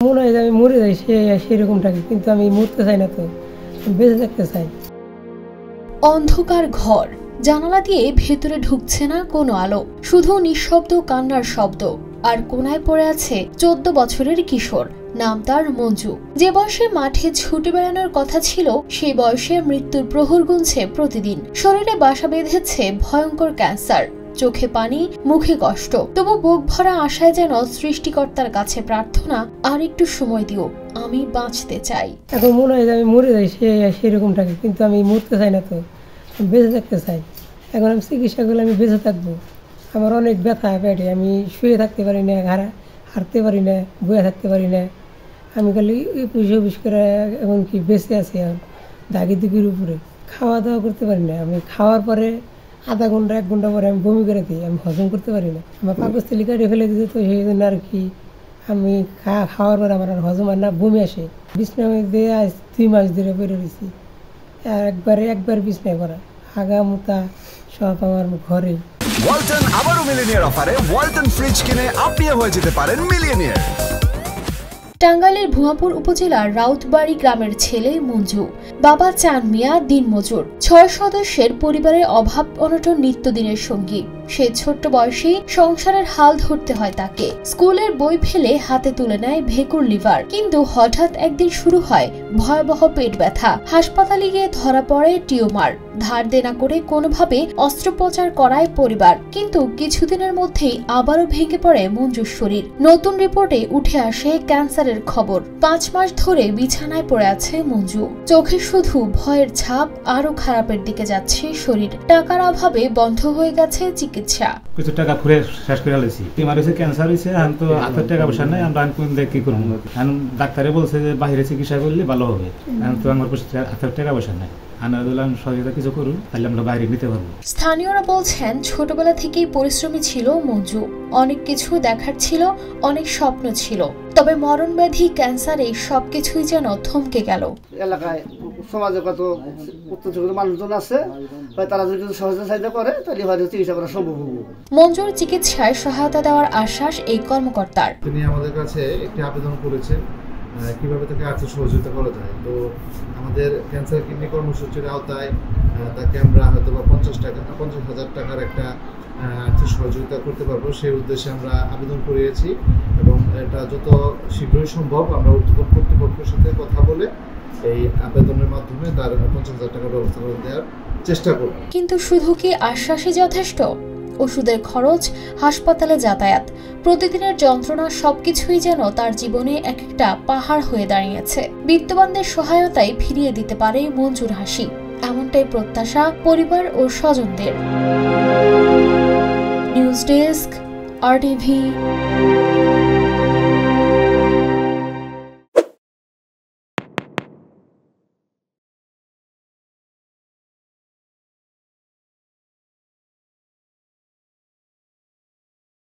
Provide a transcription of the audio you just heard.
মনে হয় যে আমি মরে যাই সেরকমটাকে, কিন্তু আমি মরতে চাই না, তো বেঁচে থাকতে চাই। অন্ধকার ঘর, জানালা দিয়ে ভেতরে ঢুকছে না কোনো আলো, শুধু নিঃশব্দ কান্নার শব্দ। আর কোনায় পড়ে আছে 14 বছরের কিশোর, নাম তার মঞ্জু। যে বয়সে মাঠে ছুটে বেড়ানোর কথা ছিল, সেই বয়সে মৃত্যুর প্রহর গুনছে প্রতিদিন। শরীরে বাসা বেঁধেছে ভয়ঙ্কর ক্যান্সার, চোখে পানি, মুখে কষ্ট, তবু বুক ভরা আশায় যেন সৃষ্টিকর্তার কাছে প্রার্থনা, আর একটু সময় দিও, আমি বাঁচতে চাই। এখন মনে হয় যে আমি মরে যাই সেরকমটাকে, কিন্তু আমি মরতে চাই না, তো বেঁচে থাকতে চাই। এখন আমি চিকিৎসা করলে আমি বেঁচে থাকবো। আমার অনেক ব্যথা পেটে, আমি শুয়ে থাকতে পারি না, হাঁটতে পারি না, বয়ে থাকতে পারি না। আমি খালি পুষ করে এমনকি বেঁচে আছি এখন দাগির উপরে। খাওয়া দাওয়া করতে পারি না, আমি খাওয়ার পরে আধা ঘন্টা 1 ঘন্টা পরে আমি বমি করে দিই, আমি হজম করতে পারি না। আমার পাকস্থলী কাটে ফেলে দিতে, তো সেই জন্য আর কি আমি খাওয়ার পরে আমার আর হজম আর না, বমি আসে। বিছনার মধ্যে আজ 2 মাস ধরে পড়ে রয়েছি, আর একবার বিছনায় পড়া, আগা মুতা সব আমার ঘরে। ওয়ালটন আবারও মিলিনিয়ার অফারে ওয়ালটন ফ্রিজ কিনে আপনিও হয়ে যেতে পারেন মিলিয়নিয়ার। টাঙ্গাইলের ভুয়াপুর উপজেলার রাউতবাড়ি গ্রামের ছেলে মঞ্জু। বাবা চান মিয়া দিনমজুর। 6 সদস্যের পরিবারের অভাব অনটন নিত্যদিনের সঙ্গী। সে ছোট্ট বয়সেই সংসারের হাল ধরতে হয় তাকে। স্কুলের বই ফেলে হাতে তুলে নেয় ভেকুর লিভার, কিন্তু হঠাৎ একদিন শুরু হয় ভয়াবহ পেট ব্যথা। হাসপাতালে গিয়ে ধরা পড়ে টিউমার। ধার দেনা করে কোনোভাবে অস্ত্রোপচার করায় পরিবার, কিন্তু কিছুদিনের মধ্যেই আবারও ভেঙে পড়ে মঞ্জুর শরীর। নতুন রিপোর্টে উঠে আসে ক্যান্সারের খবর। 5 মাস ধরে বিছানায় পড়ে আছে মঞ্জু। চোখে শুধু ভয়ের ছাপ, আরো খারাপের দিকে যাচ্ছে শরীর। টাকার অভাবে বন্ধ হয়ে গেছে চিকিৎসা। কিছু টাকা ঘুরে শেষ করে আলাইছি। টিউমার হয়েছে, ক্যান্সার হয়েছে, এখন তো হাতের টাকা পয়সা নাই, আমরা কোন দিকে কি করবো। এখন ডাক্তারে বলছে যে বাইরে চিকিৎসা করলে ভালো হবে, এখন তো আমার হাতের টাকা পয়সা নাই। কিছু করুন, তাহলে আমরা বাইরে নিতে পারবো। স্থানীয়রা বলছেন ছোটবেলা থেকেই পরিশ্রমী ছিল মঞ্জু। অনেক কিছু দেখার ছিল, অনেক স্বপ্ন ছিল, তবে মরণ ব্যাধি ক্যান্সারে সবকিছুই যেন থমকে গেল। এলাকায় সমাজে কত উত্তর মানুষজন আছে, তারা যদি সহযোগিতা করে তাহলে হয়তো চিকিৎসা করা সম্ভব হবে। মঞ্জুর চিকিৎসায় সহায়তা দেওয়ার আশ্বাস এই কর্মকর্তার। তিনি আমাদের কাছে একটি আবেদন করেছেন কিভাবে তাকে আর্থিক সহযোগিতা করা যায়। তো আমাদের ক্যান্সার কিডনি কর্মসূচির আওতায় তাকে আমরা হয়তো বা 50,000 টাকার একটা আর্থিক সহযোগিতা করতে পারবো, সেই উদ্দেশ্যে আমরা আবেদন করিয়েছি এবং এটা যত শীঘ্রই সম্ভব আমরা ঊর্ধ্বতন কর্তৃপক্ষের সাথে কথা বলে এই আবেদনের মাধ্যমে তার 50,000 টাকার ব্যবস্থা করে দেওয়ার চেষ্টা করব। কিন্তু শুধু কি আশ্বাসই যথেষ্ট? ওষুধের খরচ, হাসপাতালে যাতায়াত, প্রতিদিনের যন্ত্রণা সবকিছুই যেন তার জীবনে এক একটা পাহাড় হয়ে দাঁড়িয়েছে। বিত্তবানদের সহায়তায় ফিরিয়ে দিতে পারে মঞ্জুর হাসি, এমনটাই প্রত্যাশা পরিবার ও স্বজনদের। News desk, RTV।